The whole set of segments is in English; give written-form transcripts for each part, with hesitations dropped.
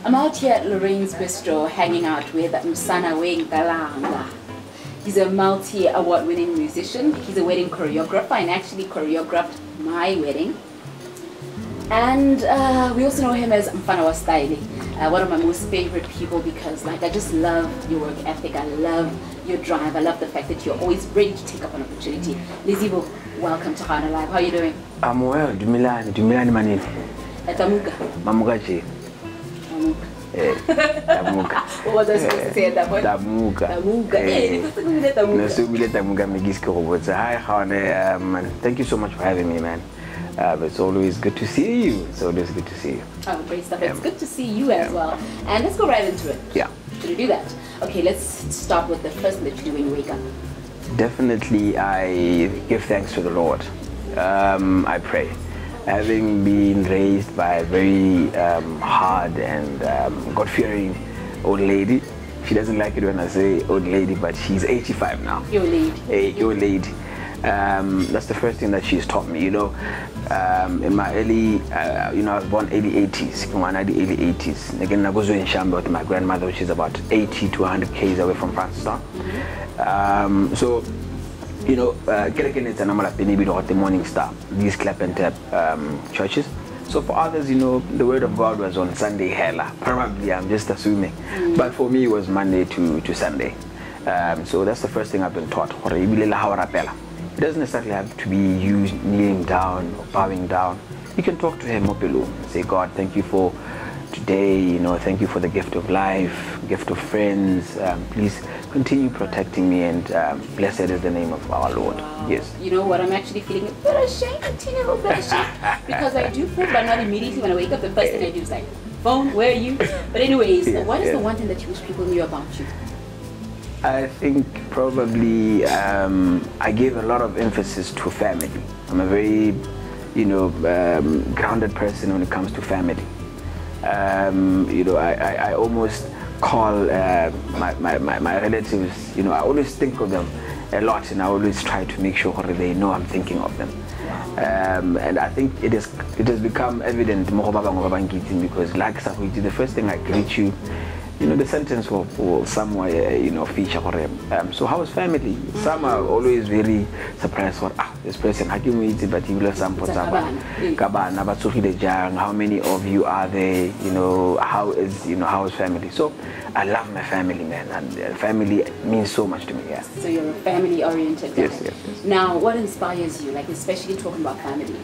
I'm out here at Lorraine's Bistro hanging out with Mfana Galanga. He's a multi-award-winning musician. He's a wedding choreographer and actually choreographed my wedding. And we also know him as Mfana wa Style, one of my most favorite people because I just love your work ethic. I love your drive. I love the fact that you're always ready to take up an opportunity. Lizibo, welcome to GaonaLive. How are you doing? I'm well. Dumilani manini. Tamuka. Mamuka je. Tamuka. What was I supposed to say at that point? Tamuka. Tamuka. Hi, Gaona. Thank you so much for having me, man. It's always good to see you. It's always good to see you. Oh, great stuff. It's good to see you as well. And let's go right into it. Yeah. Should we do that? Okay, let's start with the first thing that you do when you wake up. Definitely, I give thanks to the Lord. I pray. Having been raised by a very hard and God-fearing old lady. She doesn't like it when I say old lady, but she's 85 now. Your lady. Your lady. That's the first thing that she's taught me. In my early, I was born early 80s, early 80s. Again, I was in Shamba with my grandmother, which is about 80 to 100 k's away from Francistown. So, the Morning Star, these clap and tap churches. So for others, the word of God was on Sunday, hella. Probably, I'm just assuming. But for me, it was Monday to Sunday. So that's the first thing I've been taught. It doesn't necessarily have to be you kneeling down or bowing down. You can talk to him up below and say, God, thank you for today, thank you for the gift of life, gift of friends. Please continue protecting me, and blessed is the name of our Lord. Wow. Yes. You know what, I'm actually feeling a bit ashamed, a teeny little bit ashamed, because I do pray, but not immediately. When I wake up, the first thing I do is like, phone, where are you? But anyways, what is the one thing that you wish people knew about you? I think probably I gave a lot of emphasis to family. I'm a very, grounded person when it comes to family. I almost call my relatives, I always think of them a lot, and I always try to make sure they know I'm thinking of them. And I think it has become evident because the first thing I greet you, the sentence will somewhere, feature for them. So how is family? Some are always very surprised for this person. How many of you are there? How is family? So I love my family, man, and family means so much to me. Yeah. So you're a family-oriented guy. Yes. Now, what inspires you, especially talking about family?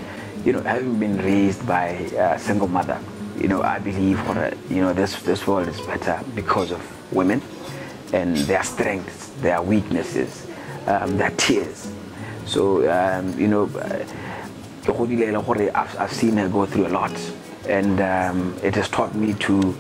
Having been raised by a single mother. I believe this world is better because of women and their strengths, their weaknesses, their tears. So I've seen her go through a lot, and it has taught me to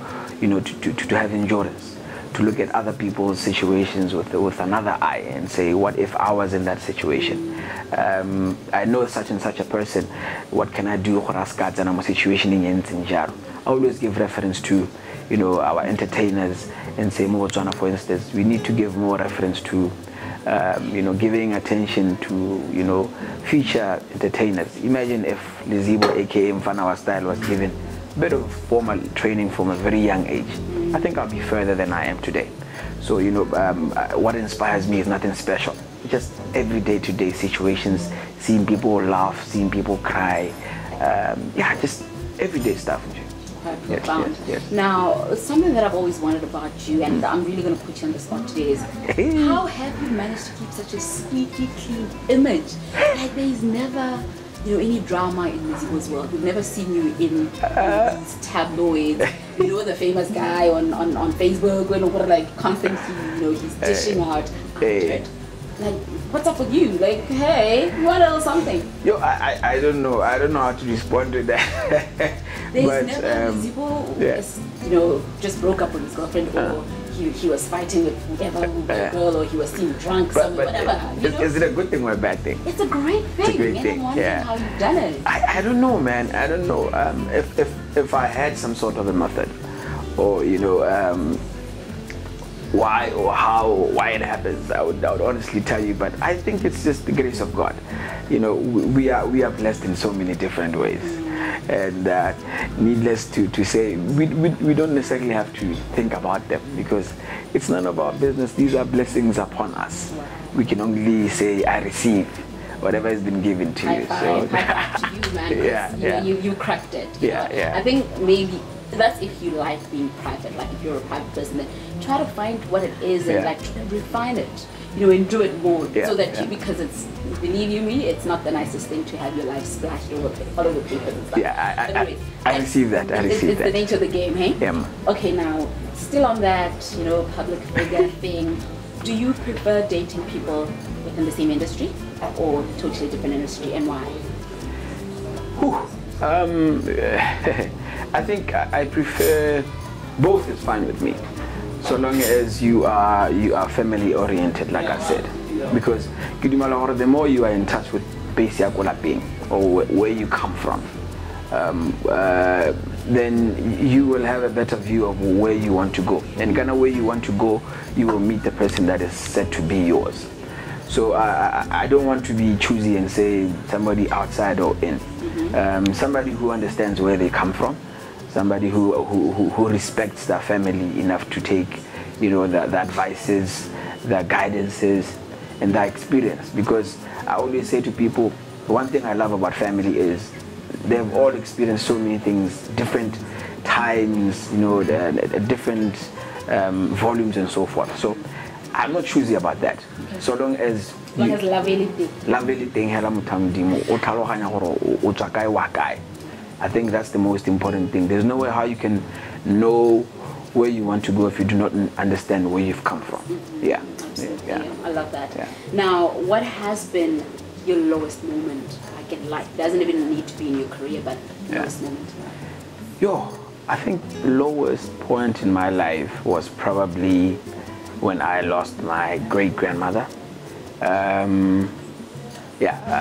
have endurance, to look at other people's situations with another eye and say, what if I was in that situation? I know such and such a person. What can I do for us guys and I'm a situation in Zinjaro? I always give reference to, our entertainers and say, Botswana, for instance, we need to give more reference to, giving attention to, future entertainers. Imagine if Lizibo AKA Mfana style was given a bit of formal training from a very young age. I think I'll be further than I am today. So, what inspires me is nothing special. Just everyday to day situations, seeing people laugh, seeing people cry. Just everyday stuff. Quite profound. Yes. Now, something that I've always wondered about you, and I'm really going to put you on the spot today, is how have you managed to keep such a squeaky clean image? There's never, any drama in Lizibo's world. We've never seen you in these tabloids. The famous guy on Facebook, constantly, he's dishing out content. What's up with you? Hey, what else something? I don't know. I don't know how to respond to that. There's never Lizibo, just broke up with his girlfriend, or he was fighting with whoever, girl, or he was seen drunk, whatever. Is it a good thing or a bad thing? It's a great thing. It's a great thing. I'm wondering how you've done it. I don't know, man. I don't know. If I had some sort of a method, or why or why it happens, I would honestly tell you, but I think it's just the grace of God. We are blessed in so many different ways. And needless to say, we don't necessarily have to think about them because it's none of our business. These are blessings upon us. We can only say, I receive whatever has been given to you. High five to you, man. You cracked it. Yeah. I think maybe that's if you like being private, like if you're a private person, then try to find what it is and like try to refine it, and do it more so that because it's, believe you me, it's not the nicest thing to have your life splashed all over papers and stuff. I receive that. It's the nature of the game, hey? Yeah. Okay, now still on that, public figure thing. Do you prefer dating people within the same industry or totally different industry, and why? I think I prefer both. Is fine with me, so long as you are family oriented, like I said. Because the more you are in touch with base or where you come from, then you will have a better view of where you want to go. And kind of where you want to go, you will meet the person that is set to be yours. So I don't want to be choosy and say somebody outside or in. Somebody who understands where they come from, somebody who respects their family enough to take, the advices, the guidances, and the experience. Because I always say to people, one thing I love about family is they've all experienced so many things, different times, the different volumes and so forth. So I'm not choosy about that. So long as love anything, I think that's the most important thing. There's no way how you can know where you want to go if you do not understand where you've come from. Yeah. I love that. Now, what has been your lowest moment? In life, doesn't even need to be in your career, but lowest moment. I think lowest point in my life was probably when I lost my great-grandmother. I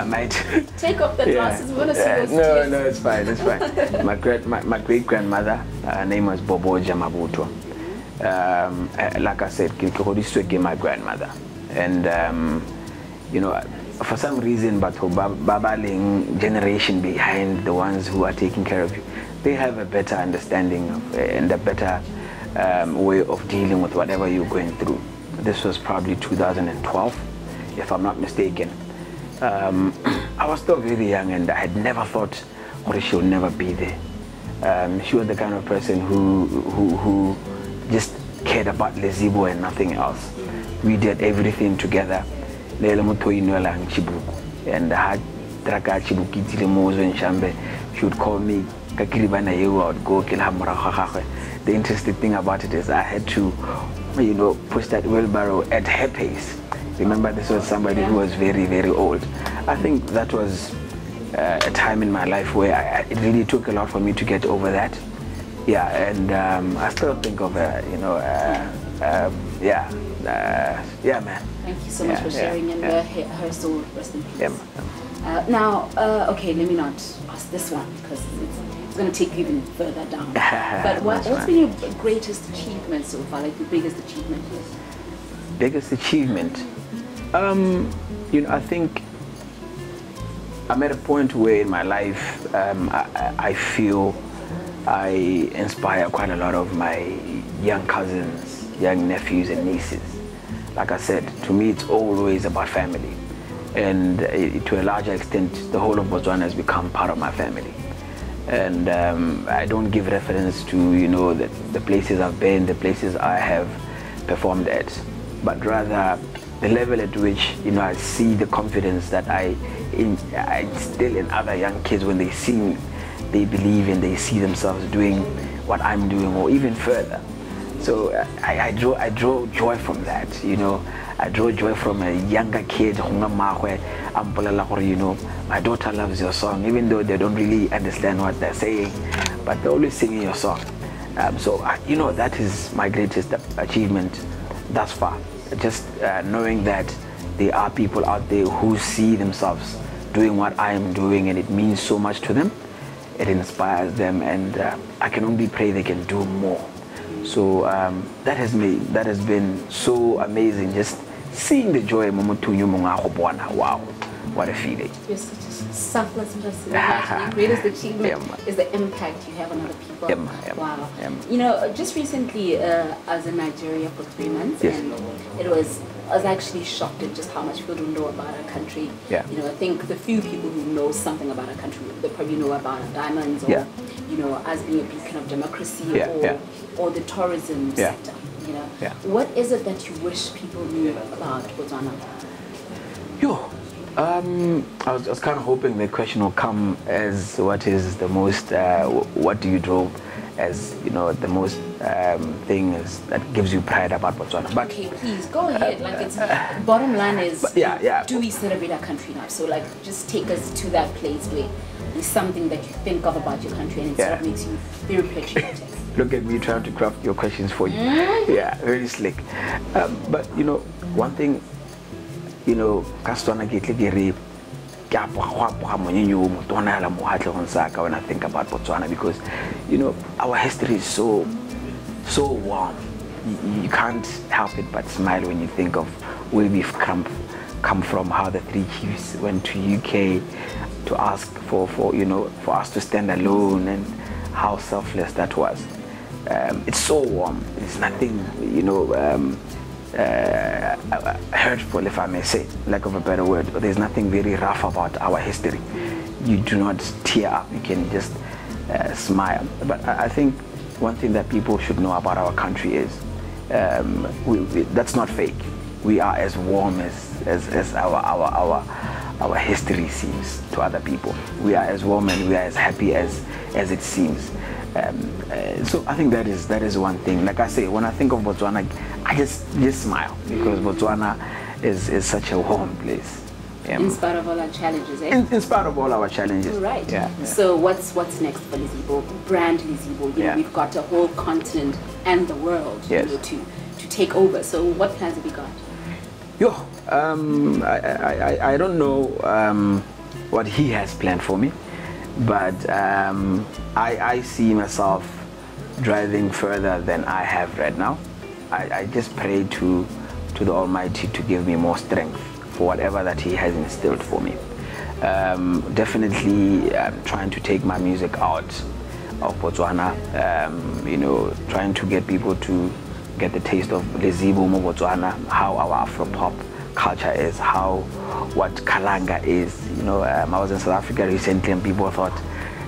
might take off the glasses. We want to see those tears. No, it's fine. My great-grandmother, her name was Bobo Jamabuto. Like I said, my grandmother, and for some reason, but Babaling generation behind the ones who are taking care of you, they have a better understanding and a better way of dealing with whatever you're going through. This was probably 2012, if I'm not mistaken. I was still very young and I had never thought she would never be there. She was the kind of person who just cared about Lizibo and nothing else. We did everything together. And I had she would call me. I would go kill her. The interesting thing about it is I had to, push that wheelbarrow at her pace. Remember, this was somebody who was very, very old. I think that was a time in my life where it really took a lot for me to get over that. And I still think of her, man. Thank you so much for sharing, and her soul rest in peace. Now, okay, let me not ask this one because it's going to take you even further down. But what's been your greatest achievement so far? Like the biggest achievement? Biggest achievement? I think I'm at a point where in my life I feel I inspire quite a lot of my young cousins, young nephews and nieces. Like I said, to me it's always about family, and to a larger extent the whole of Botswana has become part of my family. And I don't give reference to the places I've been, the places I have performed at, but rather the level at which I see the confidence that I instill in other young kids. When they see me, they believe and they see themselves doing what I'm doing or even further. So I draw joy from that. I draw joy from a younger kid. My daughter loves your song, even though they don't really understand what they're saying, but they're always singing your song. That is my greatest achievement thus far. Just knowing that there are people out there who see themselves doing what I am doing, and it means so much to them. It inspires them, and I can only pray they can do more. So that has been so amazing, just seeing the joy. Wow, what a feeling. You're such a selfless person. Your greatest achievement is the impact you have on other people. Wow. You know, just recently I was in Nigeria for 3 months, and I was actually shocked at just how much people don't know about our country. You know, I think the few people who know something about our country, they probably know about our diamonds, or you know, us being a beacon of democracy, or the tourism sector. You know, what is it that you wish people knew about Botswana? I was kind of hoping the question will come as what is the most, what do you draw as, you know, the most thing is that gives you pride about Botswana. But okay, please go ahead. Like, it's bottom line is, do we celebrate our country now? So like, just take us to that place where there's something that you think of about your country and it sort of makes you very patriotic. Look at me trying to craft your questions for you. Yeah, very slick. But you know, one thing, you know, when I think about Botswana, because you know our history is so warm. You can't help it but smile when you think of where we've come from, how the 3 chiefs went to UK to ask for you know, for us to stand alone, and how selfless that was. It's so warm. It's nothing, you know, hurtful, if I may say, lack of a better word. There's nothing very rough about our history. You do not tear up. You can just smile. But I think one thing that people should know about our country is that's not fake. We are as warm as our history seems to other people. We are as warm and we are as happy as it seems. So I think that is one thing. Like I say, when I think of Botswana, I just smile, because Botswana is such a warm place. In spite of all our challenges, eh? In spite of all our challenges. Right. So what's next for Lizibo? Brand Lizibo. You know, we've got a whole continent and the world, you know, to take over. So what plans have you got? I don't know what he has planned for me, but I see myself driving further than I have right now. I just pray to the Almighty to give me more strength for whatever that He has instilled for me. Definitely trying to take my music out of Botswana, you know, trying to get people to get the taste of Lizibo Botswana, how our Afro-pop culture is, what Kalanga is. You know, I was in South Africa recently and people thought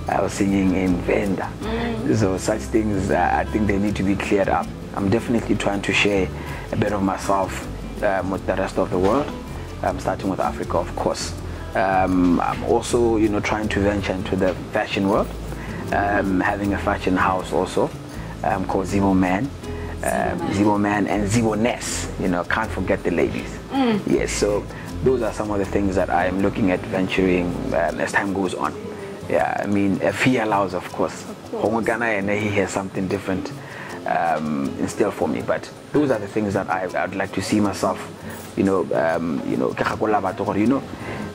I was singing in Venda. So such things, I think they need to be cleared up. I'm definitely trying to share a bit of myself with the rest of the world, starting with Africa, of course. I'm also, you know, trying to venture into the fashion world, having a fashion house also called Zibo Man. Zibo Man and Zibo Ness, you know, can't forget the ladies. Yes, so those are some of the things that I'm looking at venturing as time goes on. Yeah, I mean, if he allows, of course. And he has something different in store for me, but those are the things that I'd like to see myself, you know,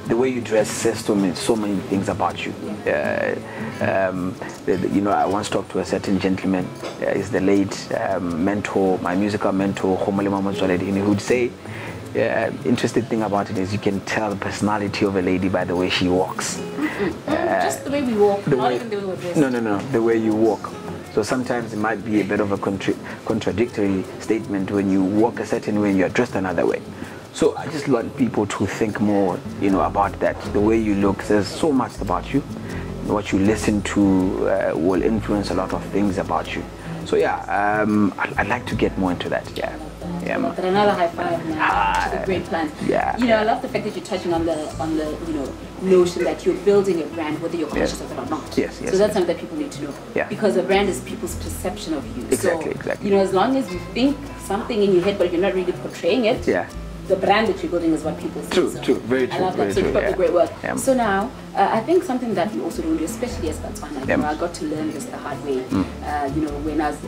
the way you dress says to me so many things about you. You know, I once talked to a certain gentleman, is the late mentor, my musical mentor, and he would say, interesting thing about it is you can tell the personality of a lady by the way she walks. Just the way we walk, not even the way we dress. No, the way you walk. So sometimes it might be a bit of a contradictory statement when you walk a certain way and you're dressed another way. So I just want people to think more, you know, about that. The way you look says so much about you. What you listen to will influence a lot of things about you. So yeah, I'd like to get more into that. Another high five now to the great plans. You know, I love the fact that you're touching on the you know, notion that you're building a brand whether you're conscious of it or not. So that's something that people need to know. Because a brand is people's perception of you. Exactly. You know, as long as you think something in your head but you're not really portraying it, the brand that you're building is what people see. True, very true. I love that. So it's great work. So now, I think something that we also don't do, especially as Botswana, you know, I got to learn this the hard way. You know, when I was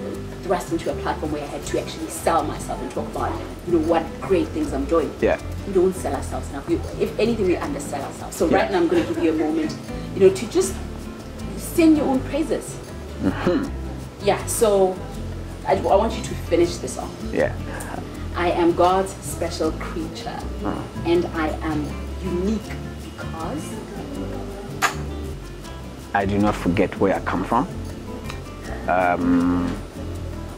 thrust into a platform where I had to actually sell myself and talk about, you know, what great things I'm doing. We don't sell ourselves enough. If anything, we undersell ourselves. So right now, I'm going to give you a moment, you know, to just sing your own praises. So I want you to finish this off. I am God's special creature, and I am unique because? I do not forget where I come from.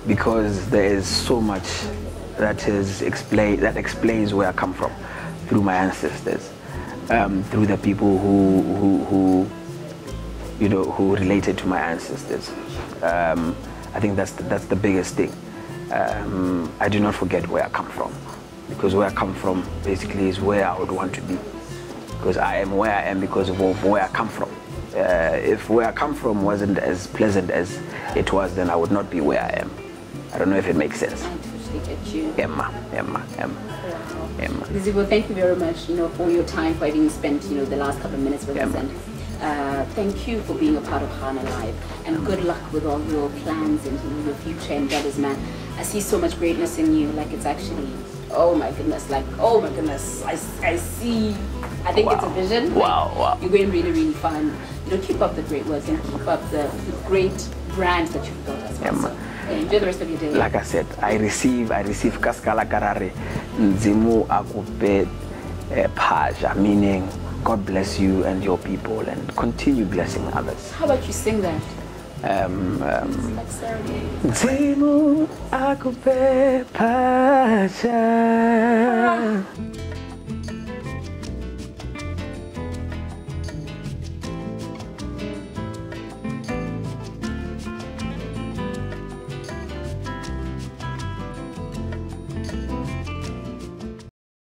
Because there is so much that explains where I come from through my ancestors, through the people who related to my ancestors. I think that's the biggest thing. I do not forget where I come from, because where I come from basically is where I would want to be, because I am where I am because of where I come from. If where I come from wasn't as pleasant as it was, then I would not be where I am. I don't know if it makes sense. I totally get you. Emma. Lizibo, thank you very much, for your time, for having spent, the last couple of minutes with us. And thank you for being a part of GaonaLive. And good luck with all your plans and your future endeavors, man. I see so much greatness in you. Like, it's actually, oh my goodness, I see. I think it's a vision. Wow. You're going really, really fun. Keep up the great work and keep up the great brand that you've built as well. So, enjoy the rest of your day. Like I said, I receive kaskala karare Lizibo AKA Mfana, meaning God bless you and your people and continue blessing others. How about you sing that? Lizibo AKA Mfana.